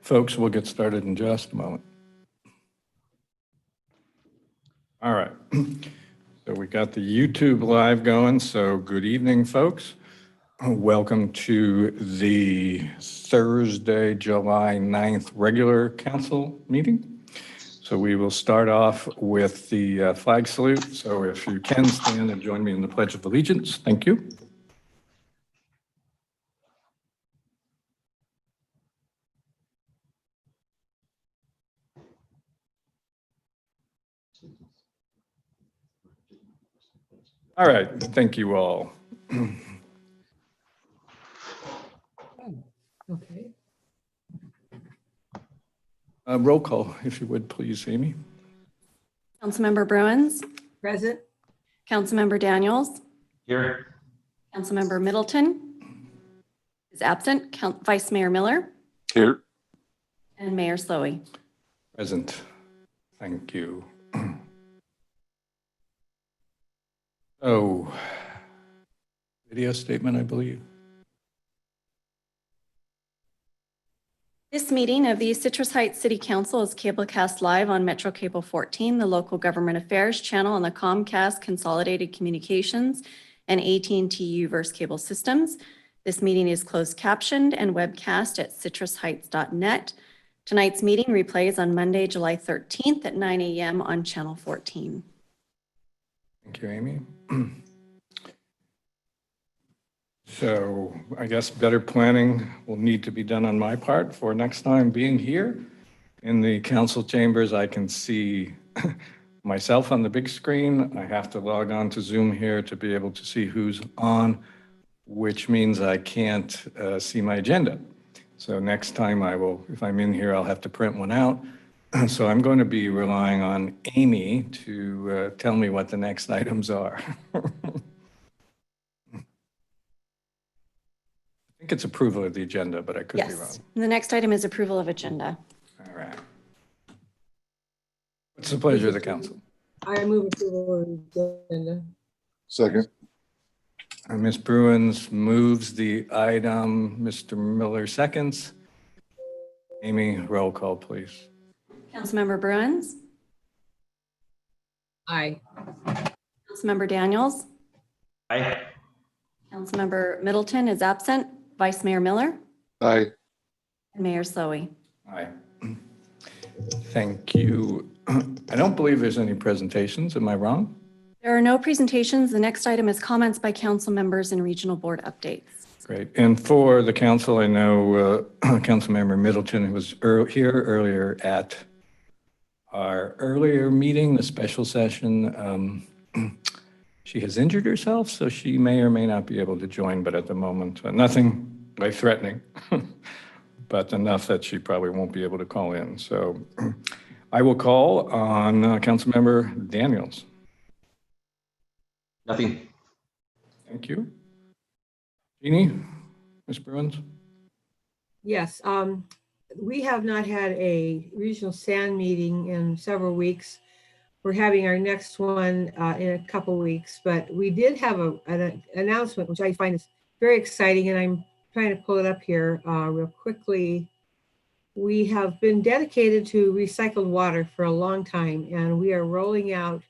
Folks, we'll get started in just a moment. All right. So we got the YouTube live going. So good evening, folks. Welcome to the Thursday, July 9th regular council meeting. So we will start off with the flag salute. So if you can stand and join me in the Pledge of Allegiance. Thank you. All right, thank you all. Okay. Roll call, if you would, please, Amy. Councilmember Bruins, Present. Councilmember Daniels, Here. Councilmember Middleton is absent, Vice Mayor Miller, Here. and Mayor Slowey. Present. Thank you. Oh, video statement, I believe. This meeting of the Citrus Heights City Council is cablecast live on Metro Cable 14, the local government affairs channel on the Comcast Consolidated Communications and AT&T Uverse cable systems. This meeting is closed captioned and webcast at citrusheights.net. Tonight's meeting replays on Monday, July 13th at 9 a.m. on Channel 14. Thank you, Amy. So I guess better planning will need to be done on my part for next time being here. In the council chambers, I can see myself on the big screen. I have to log on to Zoom here to be able to see who's on, which means I can't see my agenda. So next time I will, if I'm in here, I'll have to print one out. So I'm going to be relying on Amy to tell me what the next items are. I think it's approval of the agenda, but I could be wrong. Yes, the next item is approval of agenda. All right. What's the pleasure of the council? I move approval of the agenda. Second. Ms. Bruins moves the item. Mr. Miller seconds. Amy, roll call, please. Councilmember Bruins, Aye. Councilmember Daniels, Aye. Councilmember Middleton is absent, Vice Mayor Miller, Aye. and Mayor Slowey. Aye. Thank you. I don't believe there's any presentations. Am I wrong? There are no presentations. The next item is comments by council members and regional board updates. Great. And for the council, I know Councilmember Middleton was here earlier at our earlier meeting, the special session. She has injured herself, so she may or may not be able to join, but at the moment, nothing life-threatening, but enough that she probably won't be able to call in. So I will call on Councilmember Daniels. Nothing. Thank you. Jeannie, Ms. Bruins? Yes, we have not had a regional SAN meeting in several weeks. We're having our next one in a couple weeks, but we did have an announcement, which I find is very exciting, and I'm trying to pull it up here real quickly. We have been dedicated to recycled water for a long time, and we are rolling out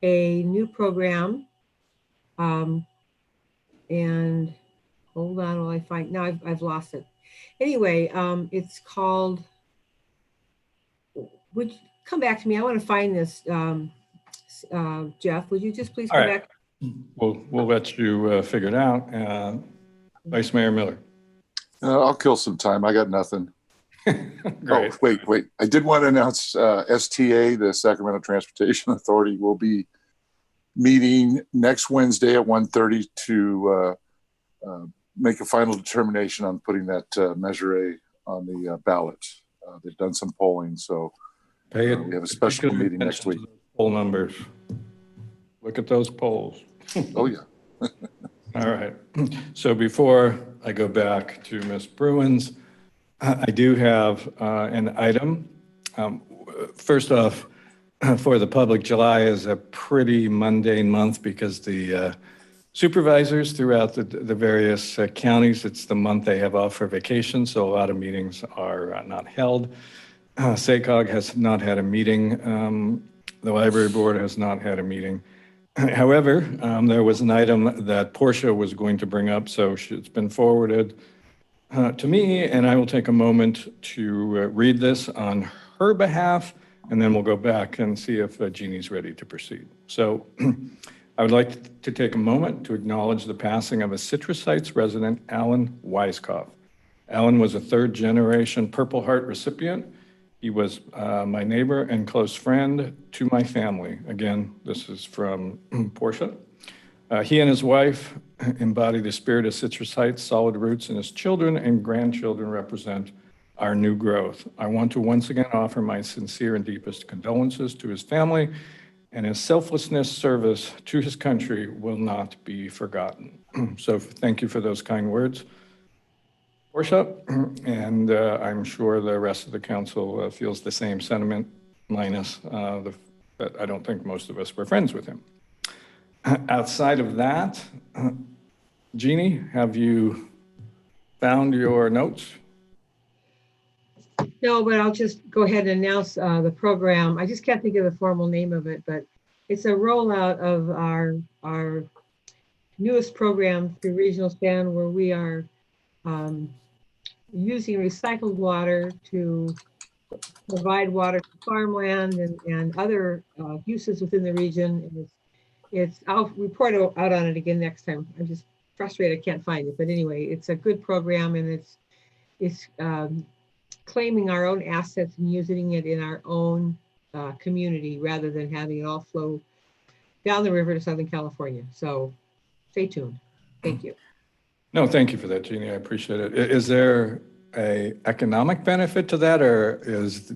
a new program. And hold on while I find, now I've lost it. Anyway, it's called, would you come back to me? I want to find this, Jeff, would you just please come back? We'll let you figure it out. Vice Mayor Miller. I'll kill some time. I got nothing. Great. Oh, wait. I did want to announce STA, the Sacramento Transportation Authority, will be meeting next Wednesday at 1:30 to make a final determination on putting that Measure A on the ballot. They've done some polling, so we have a special meeting next week. Poll numbers. Look at those polls. Oh, yeah. All right. So before I go back to Ms. Bruins, I do have an item. First off, for the public, July is a pretty mundane month because the supervisors throughout the various counties. It's the month they have off for vacation, so a lot of meetings are not held. SACOG has not had a meeting. The library board has not had a meeting. However, there was an item that Portia was going to bring up, so it's been forwarded to me, and I will take a moment to read this on her behalf, and then we'll go back and see if Jeannie's ready to proceed. So I would like to take a moment to acknowledge the passing of a Citrus Heights resident, Alan Weiskopf. Alan was a third-generation Purple Heart recipient. He was my neighbor and close friend to my family. Again, this is from Portia. He and his wife embody the spirit of Citrus Heights, solid roots, and his children and grandchildren represent our new growth. I want to once again offer my sincere and deepest condolences to his family, and his selflessness service to his country will not be forgotten. So thank you for those kind words, Portia, and I'm sure the rest of the council feels the same sentiment, minus that I don't think most of us were friends with him. Outside of that, Jeannie, have you found your notes? No, but I'll just go ahead and announce the program. I just can't think of the formal name of it, but it's a rollout of our newest program through Regional SAN, where we are using recycled water to provide water to farmland and other uses within the region. And I'll report out on it again next time. I'm just frustrated I can't find it, but anyway, it's a good program, and it's claiming our own assets and using it in our own community rather than having it all flow down the river to Southern California. So stay tuned. Thank you. No, thank you for that, Jeannie. I appreciate it. Is there a economic benefit to that, or is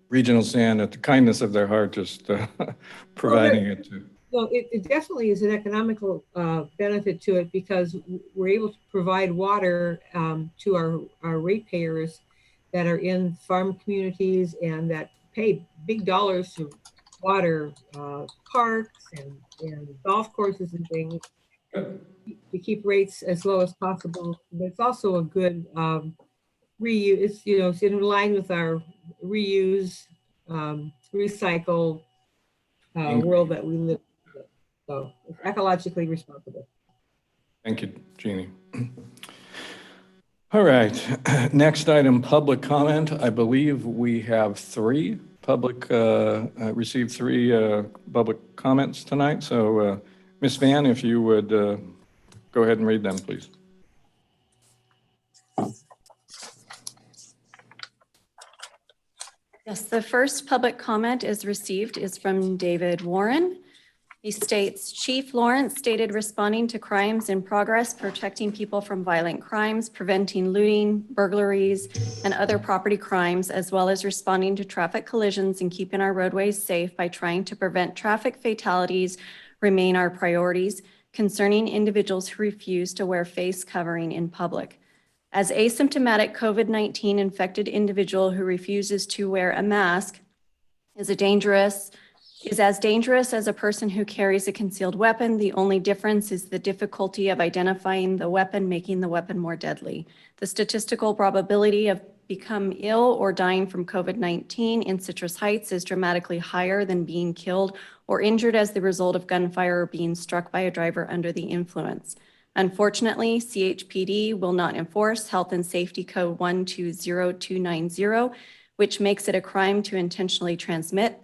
Regional SAN, at the kindness of their heart, just providing it to? Well, it definitely is an economical benefit to it, because we're able to provide water to our ratepayers that are in farm communities and that pay big dollars to water parks and golf courses and things. We keep rates as low as possible, but it's also a good reuse. It's in line with our reuse, recycle world that we live in. So it's ecologically responsible. Thank you, Jeannie. All right, next item, public comment. I believe we have received three public comments tonight. So Ms. Van, if you would go ahead and read them, please. Yes, the first public comment is from David Warren. He states, Chief Lawrence stated responding to crimes in progress, protecting people from violent crimes, preventing looting, burglaries, and other property crimes, as well as responding to traffic collisions and keeping our roadways safe by trying to prevent traffic fatalities remain our priorities concerning individuals who refuse to wear face covering in public. As asymptomatic COVID-19 infected individual who refuses to wear a mask is as dangerous as a person who carries a concealed weapon. The only difference is the difficulty of identifying the weapon, making the weapon more deadly. The statistical probability of become ill or dying from COVID-19 in Citrus Heights is dramatically higher than being killed or injured as the result of gunfire or being struck by a driver under the influence. Unfortunately, CHPD will not enforce Health and Safety Code 120290, which makes it a crime to intentionally transmit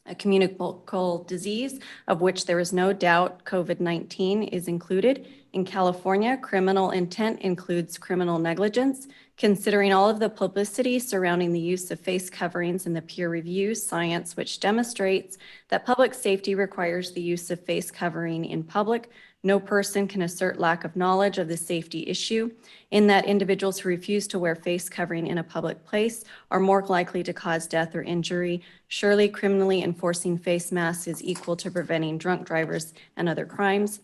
a communicable disease, of which there is no doubt COVID-19 is included. In California, criminal intent includes criminal negligence. Considering all of the publicity surrounding the use of face coverings and the peer review science, which demonstrates that public safety requires the use of face covering in public, no person can assert lack of knowledge of the safety issue, in that individuals who refuse to wear face covering in a public place are more likely to cause death or injury. Surely criminally enforcing face masks is equal to preventing drunk drivers and other crimes.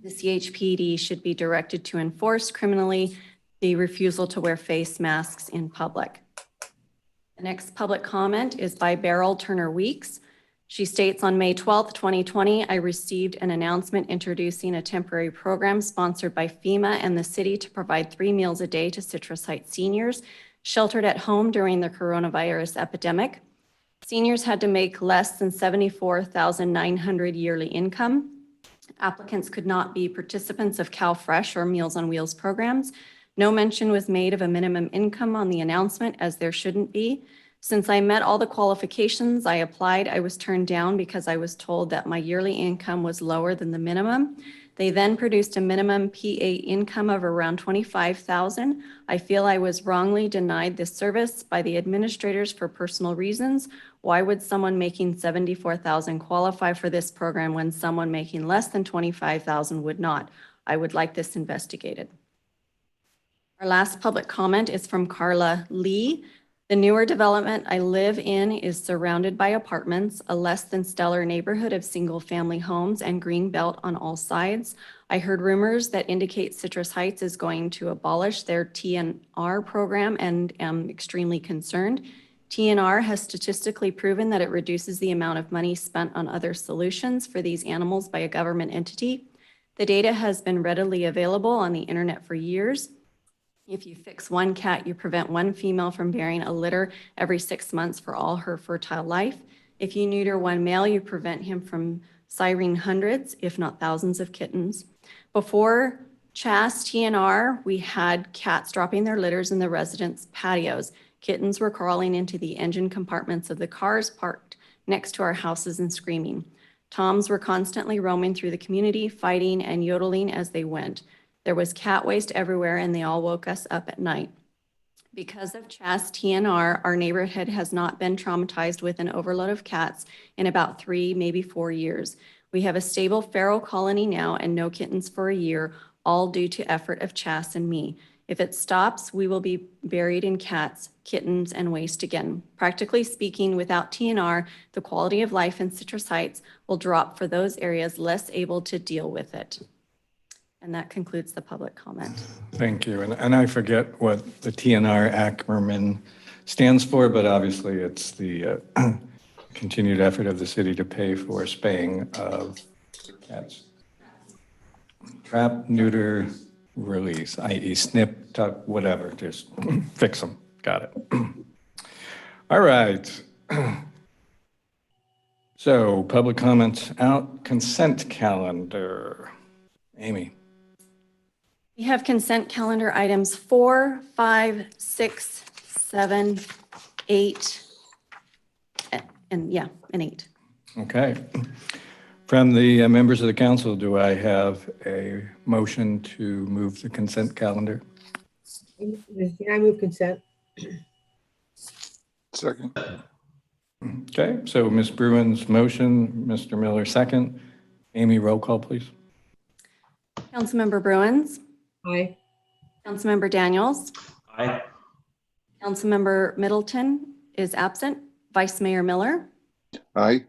The CHPD should be directed to enforce criminally the refusal to wear face masks in public. The next public comment is by Beryl Turner Weeks. She states, on May 12th, 2020, I received an announcement introducing a temporary program sponsored by FEMA and the city to provide 3 meals a day to Citrus Heights seniors sheltered at home during the coronavirus epidemic. Seniors had to make less than $74,900 yearly income. Applicants could not be participants of CalFresh or Meals on Wheels programs. No mention was made of a minimum income on the announcement, as there shouldn't be. Since I met all the qualifications, I applied. I was turned down because I was told that my yearly income was lower than the minimum. They then produced a minimum PA income of around $25,000. I feel I was wrongly denied this service by the administrators for personal reasons. Why would someone making $74,000 qualify for this program when someone making less than $25,000 would not? I would like this investigated. Our last public comment is from Carla Lee. The newer development I live in is surrounded by apartments, a less than stellar neighborhood of single-family homes and green belt on all sides. I heard rumors that indicate Citrus Heights is going to abolish their TNR program and am extremely concerned. TNR has statistically proven that it reduces the amount of money spent on other solutions for these animals by a government entity. The data has been readily available on the internet for years. If you fix one cat, you prevent one female from bearing a litter every 6 months for all her fertile life. If you neuter one male, you prevent him from siring hundreds, if not thousands of kittens. Before CHAS TNR, we had cats dropping their litters in the residents' patios. Kittens were crawling into the engine compartments of the cars parked next to our houses and screaming. Toms were constantly roaming through the community, fighting and yodeling as they went. There was cat waste everywhere, and they all woke us up at night. Because of CHAS TNR, our neighborhood has not been traumatized with an overload of cats in about 3, maybe 4 years. We have a stable feral colony now and no kittens for a year, all due to effort of CHAS and me. If it stops, we will be buried in cats, kittens, and waste again. Practically speaking, without TNR, the quality of life in Citrus Heights will drop for those areas less able to deal with it. And that concludes the public comment. Thank you. And I forget what the TNR acronym stands for, but obviously it's the continued effort of the city to pay for spaying of cats. Trap, neuter, release, i.e. snip, tuck, whatever, just fix them. Got it. All right. So public comments out, consent calendar. Amy. We have consent calendar items 4, 5, 6, 7, 8, and 8. Okay. From the members of the council, do I have a motion to move the consent calendar? I move consent. Second. Okay, so Ms. Bruin's motion, Mr. Miller second. Amy, roll call, please. Councilmember Bruins. Aye. Councilmember Daniels. Aye. Councilmember Middleton is absent. Vice Mayor Miller Aye.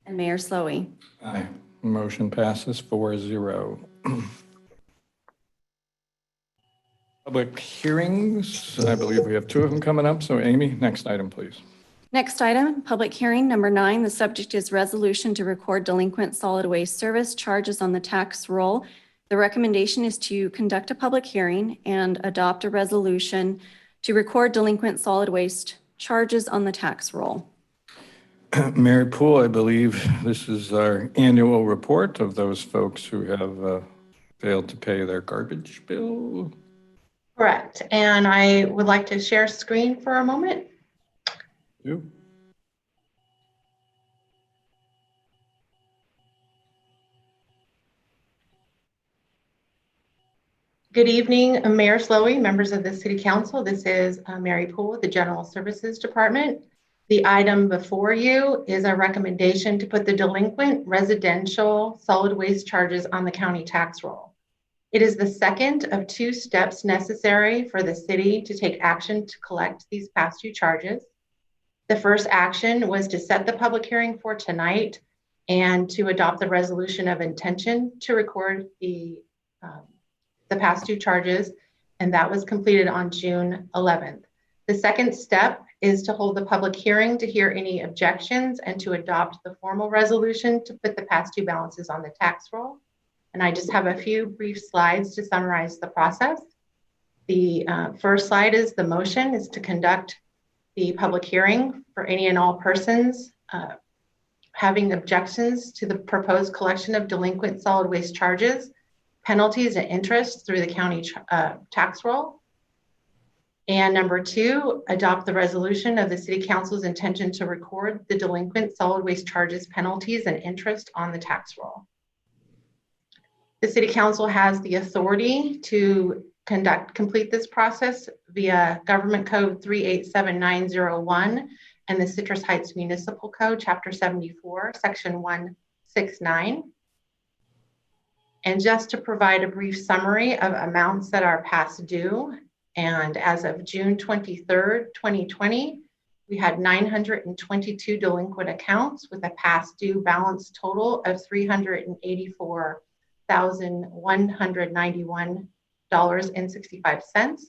and Mayor Slowey. Aye. Motion passes 4-0. Public hearings, I believe we have 2 of them coming up. So Amy, next item, please. Next item, public hearing number 9. The subject is resolution to record delinquent solid waste service charges on the tax roll. The recommendation is to conduct a public hearing and adopt a resolution to record delinquent solid waste charges on the tax roll. Mary Poole, I believe this is our annual report of those folks who have failed to pay their garbage bill. Correct. And I would like to share screen for a moment. You? Good evening, Mayor Slowey, members of the City Council. This is Mary Poole with the General Services Department. The item before you is a recommendation to put the delinquent residential solid waste charges on the county tax roll. It is the second of 2 steps necessary for the city to take action to collect these past 2 charges. The first action was to set the public hearing for tonight and to adopt the resolution of intention to record the past 2 charges, and that was completed on June 11th. The second step is to hold the public hearing to hear any objections and to adopt the formal resolution to put the past due balances on the tax roll. And I just have a few brief slides to summarize the process. The first slide is the motion is to conduct the public hearing for any and all persons having objections to the proposed collection of delinquent solid waste charges, penalties, and interest through the county tax roll. And number two, adopt the resolution of the City Council's intention to record the delinquent solid waste charges, penalties, and interest on the tax roll. The City Council has the authority to complete this process via Government Code 387901 and the Citrus Heights Municipal Code, Chapter 74, Section 169. And just to provide a brief summary of amounts that are past due, and as of June 23rd, 2020, we had 922 delinquent accounts with a past due balance total of $384,191.65,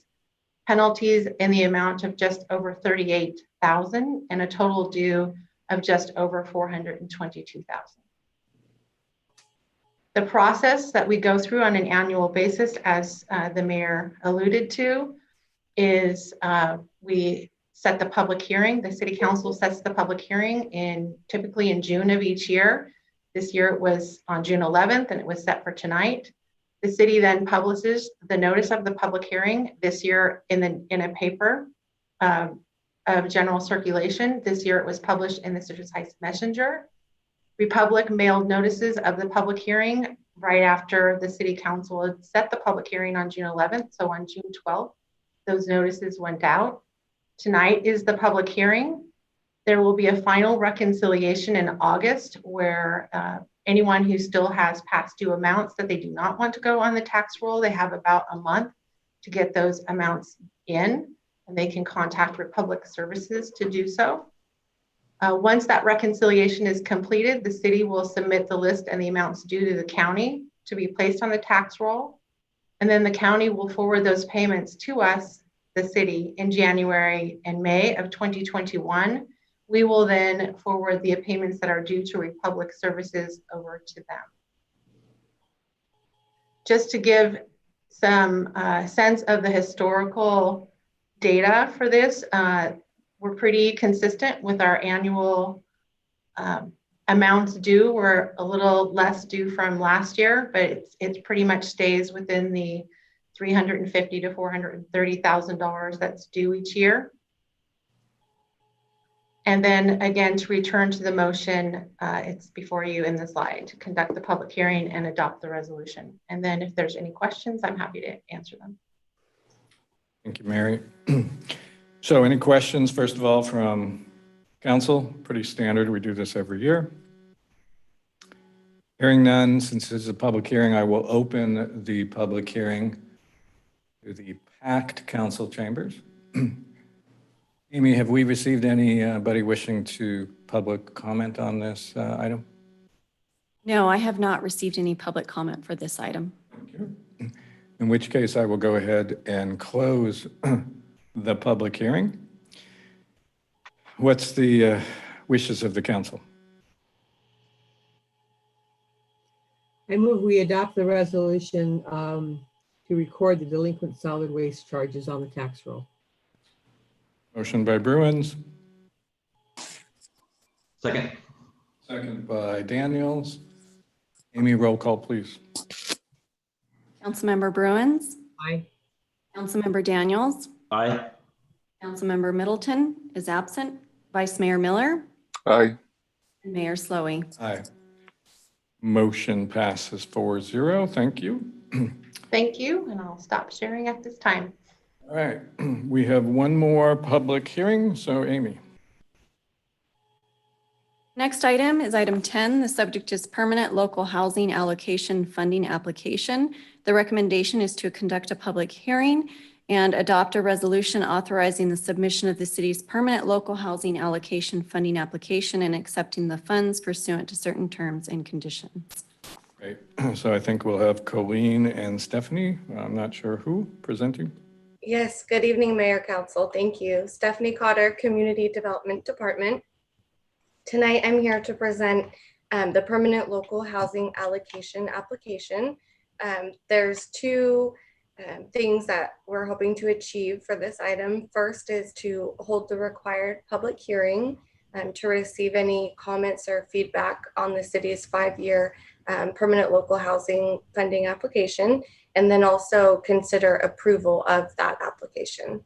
penalties in the amount of just over $38,000, and a total due of just over $422,000. The process that we go through on an annual basis, as the mayor alluded to, is we set the public hearing. The City Council sets the public hearing typically in June of each year. This year it was on June 11th and it was set for tonight. The city then publishes the notice of the public hearing this year in a paper of general circulation. This year it was published in the Citrus Heights Messenger. Republic mailed notices of the public hearing right after the City Council had set the public hearing on June 11th. So on June 12th, those notices went out. Tonight is the public hearing. There will be a final reconciliation in August where anyone who still has past due amounts that they do not want to go on the tax roll, they have about a month to get those amounts in, and they can contact Republic Services to do so. Once that reconciliation is completed, the city will submit the list and the amounts due to the county to be placed on the tax roll. And then the county will forward those payments to us, the city, in January and May of 2021. We will then forward the payments that are due to Republic Services over to them. Just to give some sense of the historical data for this, we're pretty consistent with our annual amounts due. We're a little less due from last year, but it pretty much stays within the $350,000 to $430,000 that's due each year. And then again, to return to the motion, it's before you in the slide to conduct the public hearing and adopt the resolution. And then if there's any questions, I'm happy to answer them. Thank you, Mary. So any questions, first of all, from council? Pretty standard. We do this every year. Hearing none, since this is a public hearing, I will open the public hearing to the packed council chambers. Amy, have we received anybody wishing to public comment on this item? No, I have not received any public comment for this item. Thank you. In which case, I will go ahead and close the public hearing. What's the wishes of the council? I move we adopt the resolution to record the delinquent solid waste charges on the tax roll. Motion by Bruins. Second. Second by Daniels. Amy, roll call, please. Councilmember Bruins, Aye. Councilmember Daniels, Aye. Councilmember Middleton is absent, Vice Mayor Miller, Aye. and Mayor Slowey. Aye. Motion passes 4-0. Thank you. Thank you, and I'll stop sharing at this time. All right, we have one more public hearing. So Amy. Next item is item 10. The subject is permanent local housing allocation funding application. The recommendation is to conduct a public hearing and adopt a resolution authorizing the submission of the city's permanent local housing allocation funding application and accepting the funds pursuant to certain terms and conditions. Great. So I think we'll have Colleen and Stephanie. I'm not sure who presenting. Yes, good evening, Mayor Council. Thank you. Stephanie Cotter, Community Development Department. Tonight, I'm here to present the permanent local housing allocation application. There's two things that we're hoping to achieve for this item. First is to hold the required public hearing to receive any comments or feedback on the city's 5-year permanent local housing funding application, and then also consider approval of that application.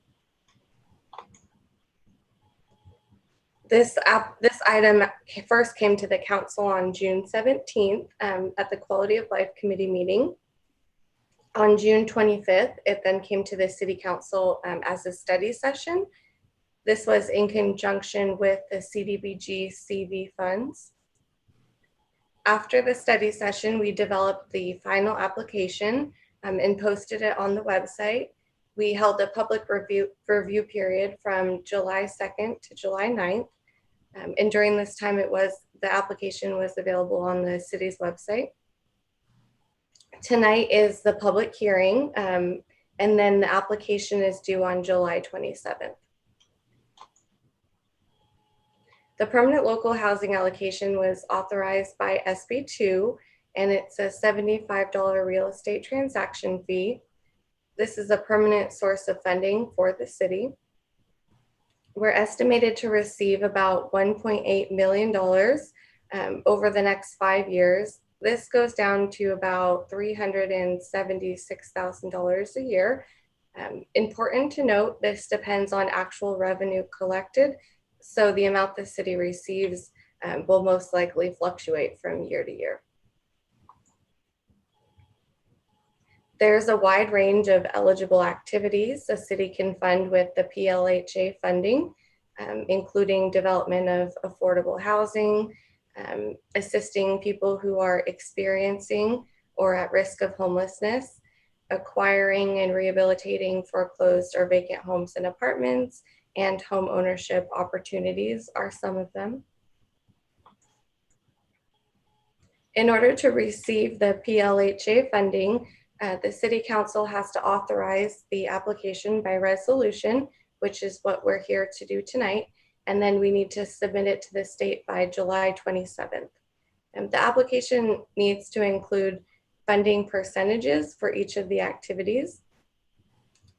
This item first came to the council on June 17th at the Quality of Life Committee meeting. On June 25th, it then came to the City Council as a study session. This was in conjunction with the CDBG CV funds. After the study session, we developed the final application and posted it on the website. We held a public review period from July 2nd to July 9th. And during this time, the application was available on the city's website. Tonight is the public hearing, and then the application is due on July 27th. The permanent local housing allocation was authorized by SB 2, and it's a $75 real estate transaction fee. This is a permanent source of funding for the city. We're estimated to receive about $1.8 million over the next 5 years. This goes down to about $376,000 a year. Important to note, this depends on actual revenue collected, so the amount the city receives will most likely fluctuate from year to year. There's a wide range of eligible activities the city can fund with the PLHA funding, including development of affordable housing, assisting people who are experiencing or at risk of homelessness, acquiring and rehabilitating foreclosed or vacant homes and apartments, and home ownership opportunities are some of them. In order to receive the PLHA funding, the City Council has to authorize the application by resolution, which is what we're here to do tonight, and then we need to submit it to the state by July 27th. The application needs to include funding percentages for each of the activities,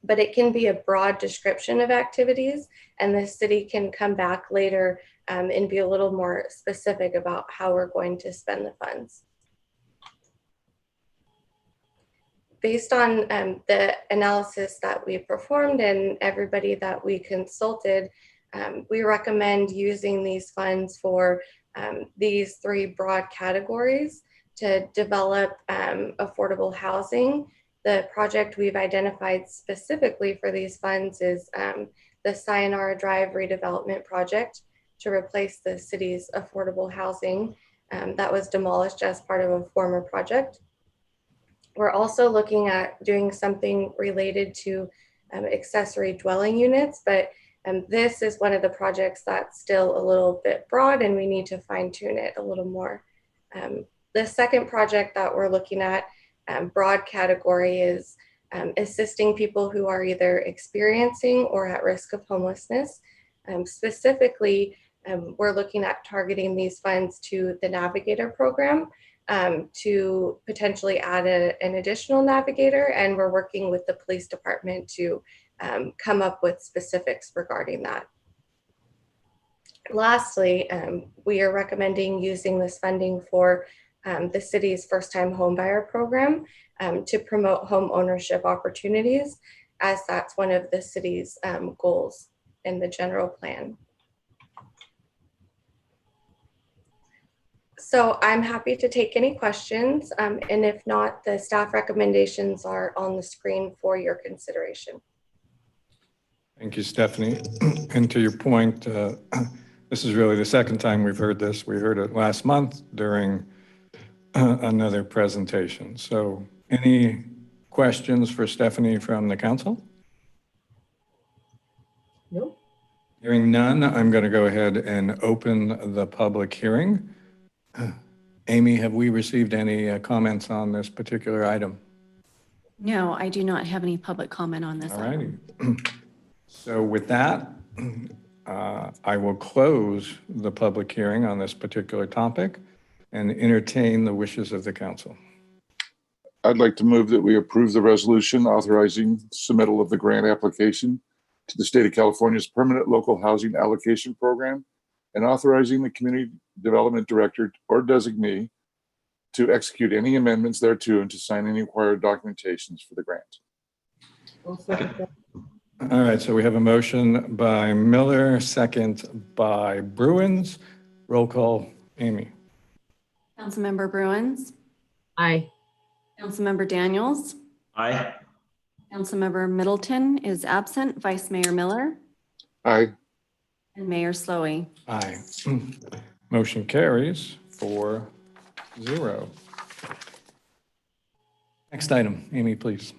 but it can be a broad description of activities, and the city can come back later and be a little more specific about how we're going to spend the funds. Based on the analysis that we performed and everybody that we consulted, we recommend using these funds for these 3 broad categories to develop affordable housing. The project we've identified specifically for these funds is the Sayonara Drive redevelopment project to replace the city's affordable housing that was demolished as part of a former project. We're also looking at doing something related to accessory dwelling units, but this is one of the projects that's still a little bit broad and we need to fine tune it a little more. The second project that we're looking at, broad category, is assisting people who are either experiencing or at risk of homelessness. Specifically, we're looking at targeting these funds to the Navigator program to potentially add an additional navigator, and we're working with the police department to come up with specifics regarding that. Lastly, we are recommending using this funding for the city's first-time homebuyer program to promote home ownership opportunities, as that's one of the city's goals in the general plan. So I'm happy to take any questions, and if not, the staff recommendations are on the screen for your consideration. Thank you, Stephanie. And to your point, this is really the second time we've heard this. We heard it last month during another presentation. So any questions for Stephanie from the council? Nope. Hearing none, I'm going to go ahead and open the public hearing. Amy, have we received any comments on this particular item? No, I do not have any public comment on this All item. righty. So with that, I will close the public hearing on this particular topic and entertain the wishes of the council. I'd like to move that we approve the resolution authorizing submittal of the grant application to the State of California's Permanent Local Housing Allocation Program and authorizing the Community Development Director or designee to execute any amendments thereto and to sign any required documentations for the grant. I'll second that. All right, so we have a motion by Miller, second by Bruins. Roll call, Amy. Councilmember Bruins, Aye. Councilmember Daniels, Aye. Councilmember Middleton is absent, Vice Mayor Miller, Aye. and Mayor Slowey. Aye. Motion carries 4-0. Next item, Amy, please.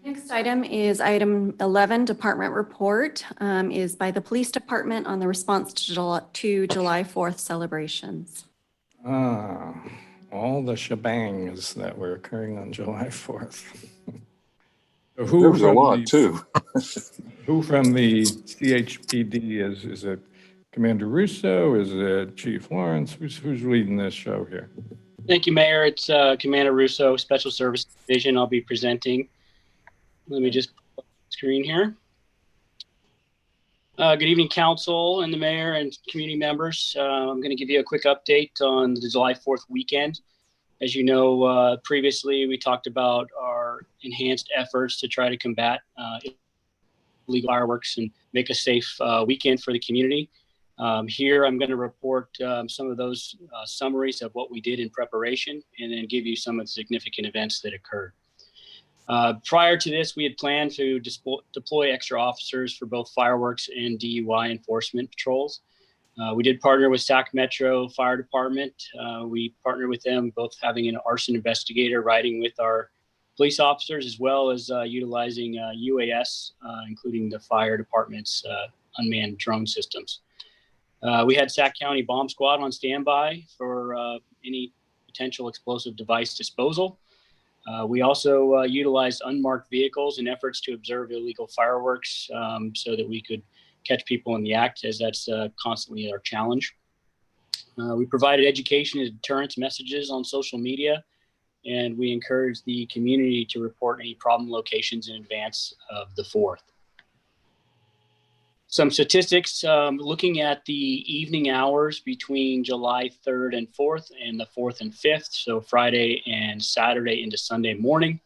Next item is item 11, department report, is by the police department on the response to July 4th celebrations. All the shebangs that were occurring on July 4th. So There was a lot too. Who from the CHPD is it Commander Russo? Is it Chief Lawrence? Who's leading this show here? Thank you, Mayor. It's Commander Russo, Special Services Division. I'll be presenting. Let me just pull up the screen here. Good evening, Council and the Mayor and community members. I'm going to give you a quick update on the July 4th weekend. As you know, previously we talked about our enhanced efforts to try to combat illegal fireworks and make a safe weekend for the community. Here I'm going to report some of those summaries of what we did in preparation and then give you some of the significant events that occurred. Prior to this, we had planned to deploy extra officers for both fireworks and DUI enforcement patrols. We did partner with Sac Metro Fire Department. We partnered with them, both having an arson investigator riding with our police officers, as well as utilizing UAS, including the fire department's unmanned drone systems. We had Sac County Bomb Squad on standby for any potential explosive device disposal. We also utilized unmarked vehicles in efforts to observe illegal fireworks so that we could catch people in the act, as that's constantly our challenge. We provided education and deterrence messages on social media, and we encouraged the community to report any problem locations in advance of the 4th. Some statistics, looking at the evening hours between July 3rd and 4th and the 4th and 5th, so Friday and Saturday into Sunday morning.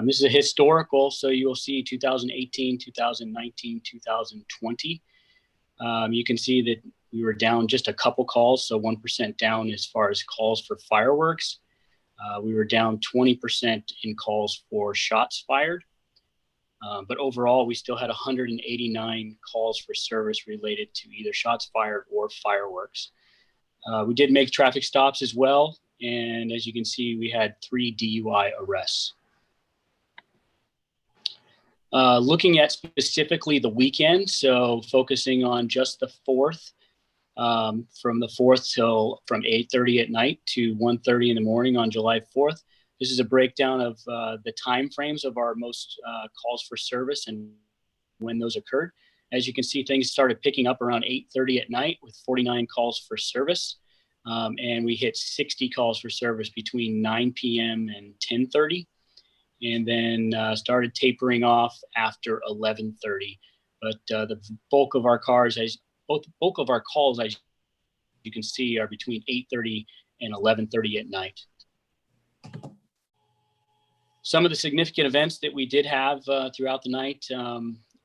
This is a historical, so you will see 2018, 2019, 2020. You can see that we were down just a couple calls, so 1% down as far as calls for fireworks. We were down 20% in calls for shots fired. But overall, we still had 189 calls for service related to either shots fired or fireworks. We did make traffic stops as well. And as you can see, we had 3 DUI arrests. Looking at specifically the weekend, so focusing on just the 4th, from the 4th till from 8:30 at night to 1:30 in the morning on July 4th. This is a breakdown of the time frames of our most calls for service and when those occurred. As you can see, things started picking up around 8:30 at night with 49 calls for service. And we hit 60 calls for service between 9 p.m. and 10:30. And then started tapering off after 11:30. But the bulk of our calls, as you can see, are between 8:30 and 11:30 at night. Some of the significant events that we did have throughout the night,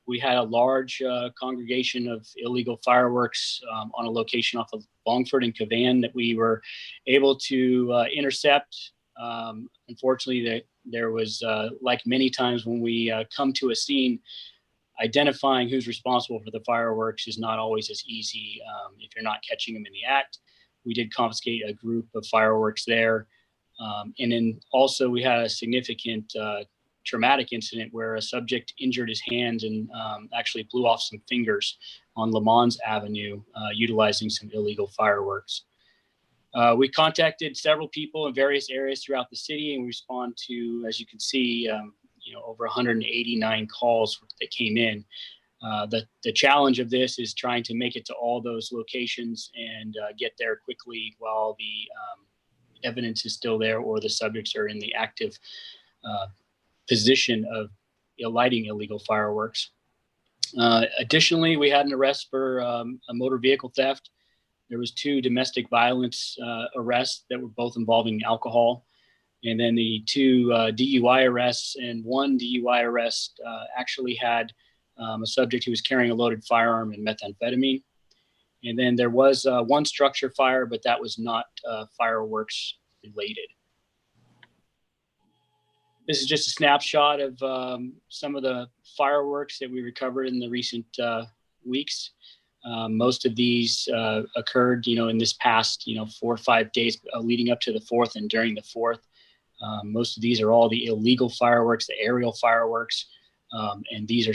we had a large congregation of illegal fireworks on a location off of Longford and Cavan that we were able to intercept. Unfortunately, there was, like many times when we come to a scene, identifying who's responsible for the fireworks is not always as easy if you're not catching them in the act. We did confiscate a group of fireworks there. And then also we had a significant traumatic incident where a subject injured his hands and actually blew off some fingers on Le Mans Avenue utilizing some illegal fireworks. We contacted several people in various areas throughout the city and we respond to, as you can see, over 189 calls that came in. The challenge of this is trying to make it to all those locations and get there quickly while the evidence is still there or the subjects are in the active position of lighting illegal fireworks. Additionally, we had an arrest for a motor vehicle theft. There was 2 domestic violence arrests that were both involving alcohol. And then the 2 DUI arrests, and 1 DUI arrest actually had a subject who was carrying a loaded firearm and methamphetamine. And then there was 1 structure fire, but that was not fireworks related. This is just a snapshot of some of the fireworks that we recovered in the recent weeks. Most of these occurred, in this past, 4 or 5 days leading up to the 4th and during the 4th. Most of these are all the illegal fireworks, the aerial fireworks, and these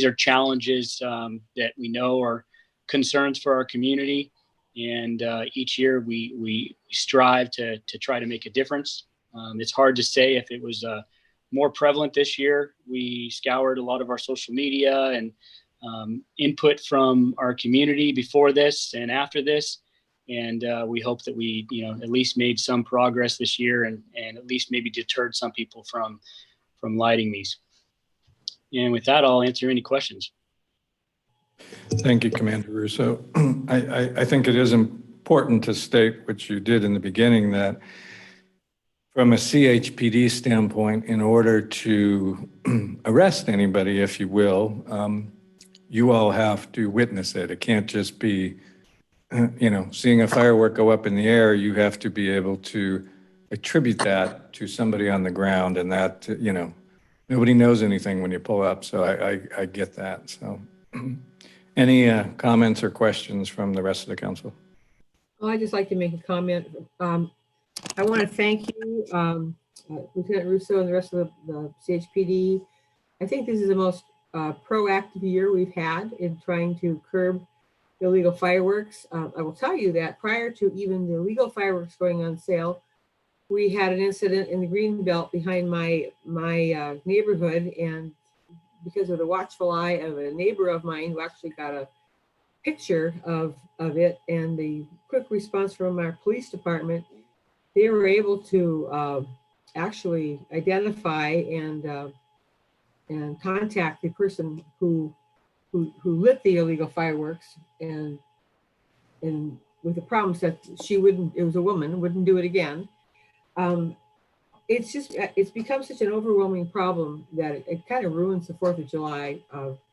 are challenges that we know are concerns for our community. And each year we strive to try to make a difference. It's hard to say if it was more prevalent this year. We scoured a lot of our social media and input from our community before this and after this. And we hope that we, at least made some progress this year and at least maybe deterred some people from lighting these. And with that, I'll answer any questions. Thank you, Commander Russo. I think it is important to state, which you did in the beginning, that from a CHPD standpoint, in order to arrest anybody, if you will, you all have to witness it. It can't just be, seeing a firework go up in the air. You have to be able to attribute that to somebody on the ground, and that, nobody knows anything when you pull up. So I get that. So any comments or questions from the rest of the council? Well, I'd just like to make a comment. I want to thank you, Lieutenant Russo and the rest of the CHPD. I think this is the most proactive year we've had in trying to curb illegal fireworks. I will tell you that prior to even the illegal fireworks going on sale, we had an incident in the green belt behind my neighborhood, and because of the watchful eye of a neighbor of mine who actually got a picture of it and the quick response from our police department, they were able to actually identify and contact the person who lit the illegal fireworks, and with the promise that it was a woman, wouldn't do it again. It's become such an overwhelming problem that it kind of ruins the 4th of July,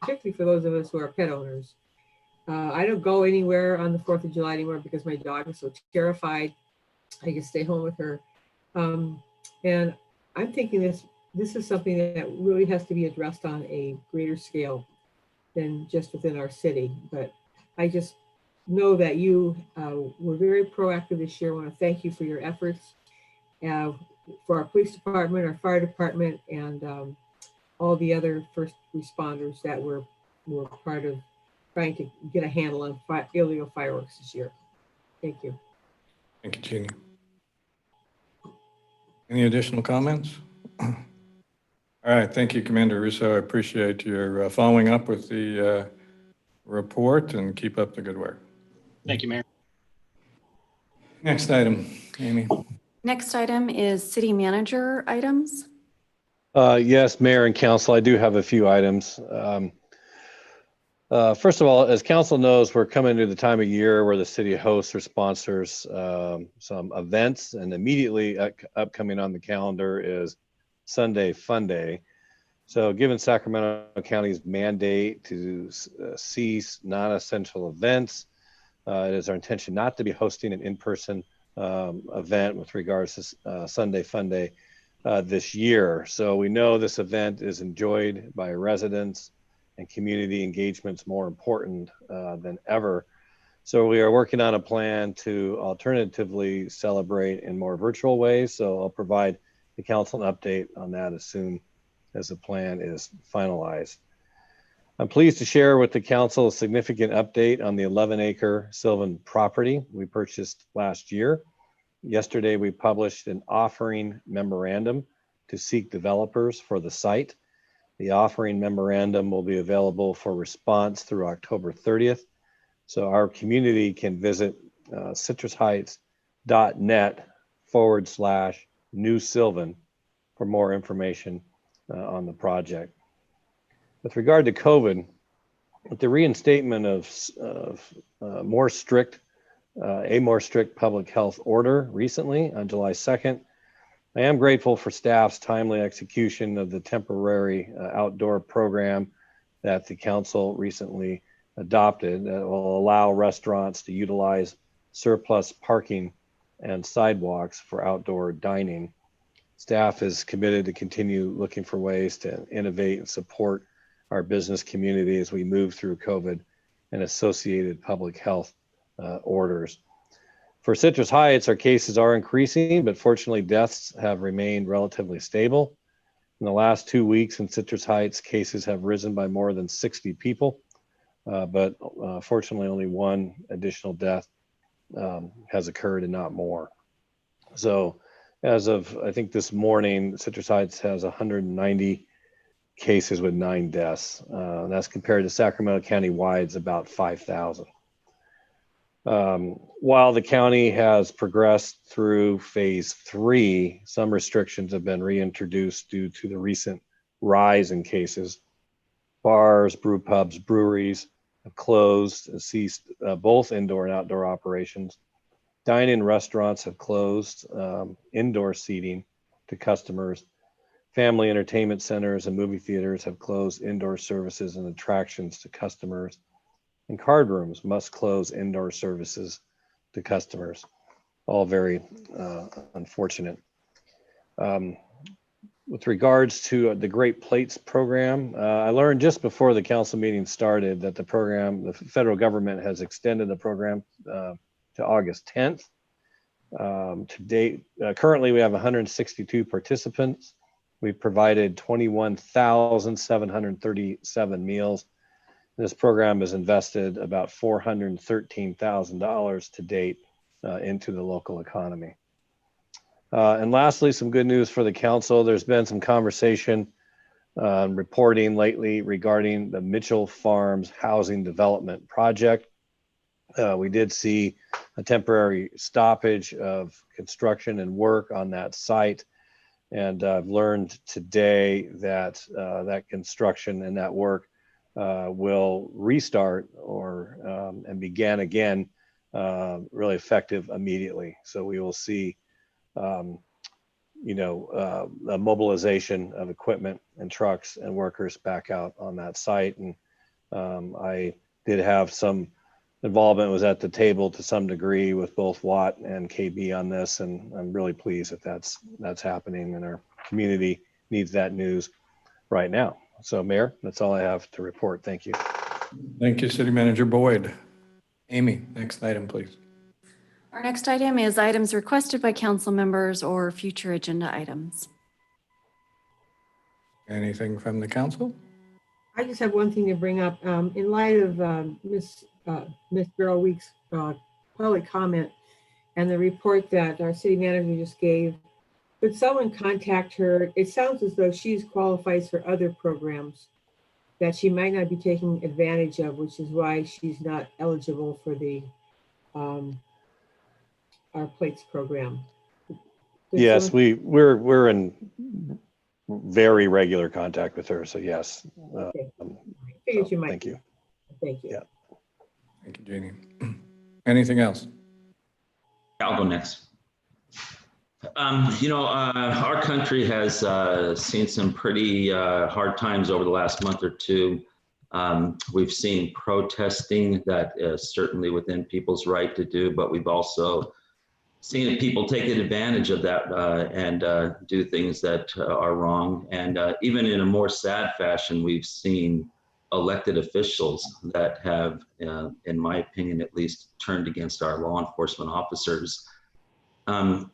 particularly for those of us who are pet owners. I don't go anywhere on the 4th of July anymore because my dog is so terrified. I can stay home with her. And I'm thinking this is something that really has to be addressed on a greater scale than just within our city. But I just know that you were very proactive this year. I want to thank you for your efforts for our police department, our fire department, and all the other first responders that were part of trying to get a handle on illegal fireworks this year. Thank you. Thank you, Jeannie. Any additional comments? All right, thank you, Commander Russo. I appreciate your following up with the report, and keep up the good work. Thank you, Mayor. Next item, Amy. Next item is city manager items. Yes, Mayor and Council, I do have a few items. First of all, as Council knows, we're coming to the time of year where the city hosts or sponsors some events, and immediately upcoming on the calendar is Sunday Fun Day. So given Sacramento County's mandate to cease non-essential events, it is our intention not to be hosting an in-person event with regards to Sunday Fun Day this year. So we know this event is enjoyed by residents, and community engagement's more important than ever. So we are working on a plan to alternatively celebrate in more virtual ways. So I'll provide the council an update on that as soon as the plan is finalized. I'm pleased to share with the council a significant update on the 11-acre Sylvan property we purchased last year. Yesterday, we published an offering memorandum to seek developers for the site. The offering memorandum will be available for response through October 30th. So our community can visit citrusheights.net/New Sylvan for more information on the project. With regard to COVID, with the reinstatement of a more strict public health order recently on July 2nd, I am grateful for staff's timely execution of the temporary outdoor program that the council recently adopted that will allow restaurants to utilize surplus parking and sidewalks for outdoor dining. Staff is committed to continue looking for ways to innovate and support our business community as we move through COVID and associated public health orders. For Citrus Heights, our cases are increasing, but fortunately deaths have remained relatively stable. In the last 2 weeks in Citrus Heights, cases have risen by more than 60 people, but fortunately only one additional death has occurred and not more. So as of, I think this morning, Citrus Heights has 190 cases with 9 deaths. That's compared to Sacramento County wide's about 5,000. While the county has progressed through phase 3, some restrictions have been reintroduced due to the recent rise in cases. Bars, brew pubs, breweries have closed and ceased both indoor and outdoor operations. Dine-in restaurants have closed indoor seating to customers. Family entertainment centers and movie theaters have closed indoor services and attractions to customers. And card rooms must close indoor services to customers. All very unfortunate. With regards to the Great Plates program, I learned just before the council meeting started that the federal government has extended the program to August 10th. To date, currently we have 162 participants. We've provided 21,737 meals. This program has invested about $413,000 to date into the local economy. And lastly, some good news for the council. There's been some conversation reporting lately regarding the Mitchell Farms housing development project. We did see a temporary stoppage of construction and work on that site. And I've learned today that that construction and that work will restart and begin again, really effective immediately. So we will see, a mobilization of equipment and trucks and workers back out on that site. And I did have some involvement, was at the table to some degree with both Watt and KB on this, and I'm really pleased that that's happening, and our community needs that news right now. So Mayor, that's all I have to report. Thank you. Thank you, City Manager Boyd. Amy, next item, please. Our next item is items requested by council members or future agenda items. Anything from the council? I just have one thing to bring up. In light of Ms. Beryl Weeks' public comment and the report that our city manager just gave, could someone contact her? It sounds as though she's qualifies for other programs that she might not be taking advantage of, which is why she's not eligible for the our plates program. Yes, we're in very regular contact with her. So yes. Okay. Figured you might. Thank you. Thank you. Yeah. Thank you, Jeannie. Anything else? I'll go next. Our country has seen some pretty hard times over the last month or two. We've seen protesting that is certainly within people's right to do, but we've also seen people taking advantage of that and do things that are wrong. And even in a more sad fashion, we've seen elected officials that have, in my opinion at least, turned against our law enforcement officers.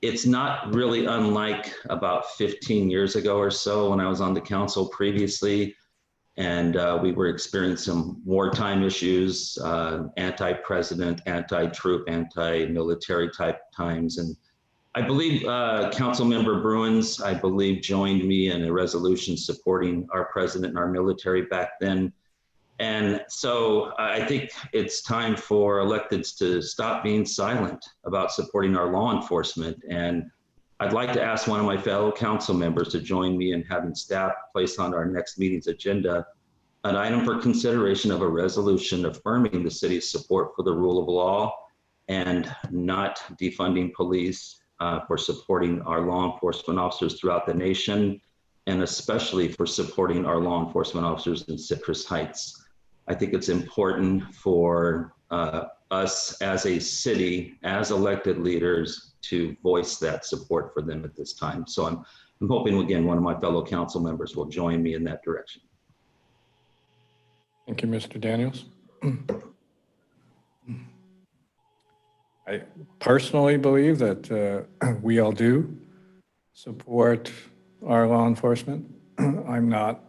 It's not really unlike about 15 years ago or so when I was on the council previously, and we were experiencing wartime issues, anti-president, anti-troop, anti-military type times. And I believe Councilmember Bruins, I believe, joined me in a resolution supporting our president and our military back then. And so I think it's time for electeds to stop being silent about supporting our law enforcement. And I'd like to ask one of my fellow council members to join me in having staff place on our next meeting's agenda an item for consideration of a resolution affirming the city's support for the rule of law and not defunding police for supporting our law enforcement officers throughout the nation, and especially for supporting our law enforcement officers in Citrus Heights. I think it's important for us as a city, as elected leaders, to voice that support for them at this time. So I'm hoping, again, one of my fellow council members will join me in that direction. Thank you, Mr. Daniels. I personally believe that we all do support our law enforcement. I'm not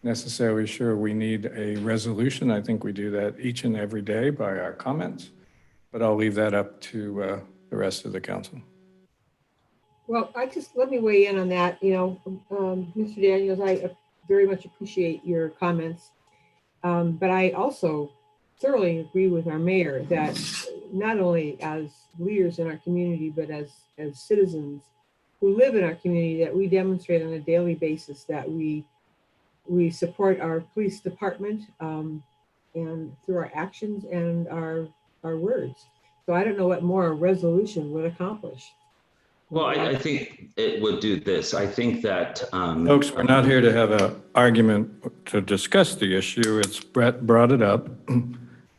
necessarily sure we need a resolution. I think we do that each and every day by our comments, but I'll leave that up to the rest of the council. Well, let me weigh in on that. You know, Mr. Daniels, I very much appreciate your comments. But I also thoroughly agree with our mayor that not only as leaders in our community, but as citizens who live in our community, that we demonstrate on a daily basis that we support our police department and through our actions and our words. So I don't know what more a resolution would accomplish. Well, I think it would do this. I think that Folks, we're not here to have an argument to discuss the issue. It's Brett brought it up.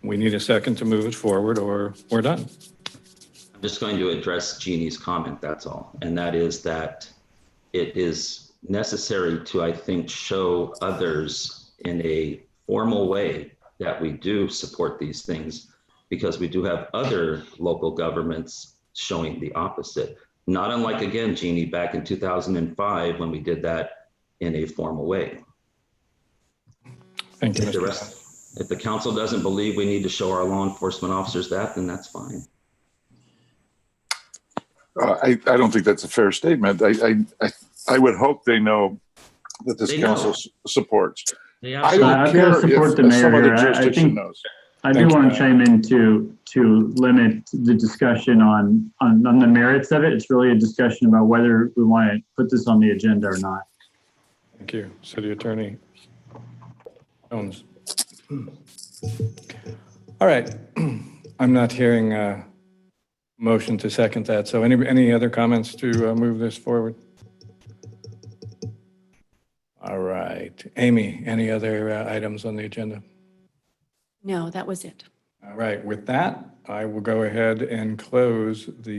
We need a second to move it forward or we're done. I'm just going to address Jeannie's comment, that's all. And that is that it is necessary to, I think, show others in a formal way that we do support these things, because we do have other local governments showing the opposite. Not unlike, again, Jeannie, back in 2005 when we did that in a formal way. Thank you, If the council doesn't believe we need to show our law enforcement officers that, then that's fine. I don't think that's a fair statement. I would hope they know that this council supports. They I don't I've care got to support if the some mayor other here. jurisdiction knows. I do Thank you, want to Matt. chime in to limit the discussion on the merits of it. It's really a discussion about whether we want to put this on the agenda or not. Thank you, City Attorney Jones. All right, I'm not hearing a motion to second that. So any other comments to move this forward? All right, Amy, any other items on the agenda? No, that was it. All right, with that, I will go ahead and close the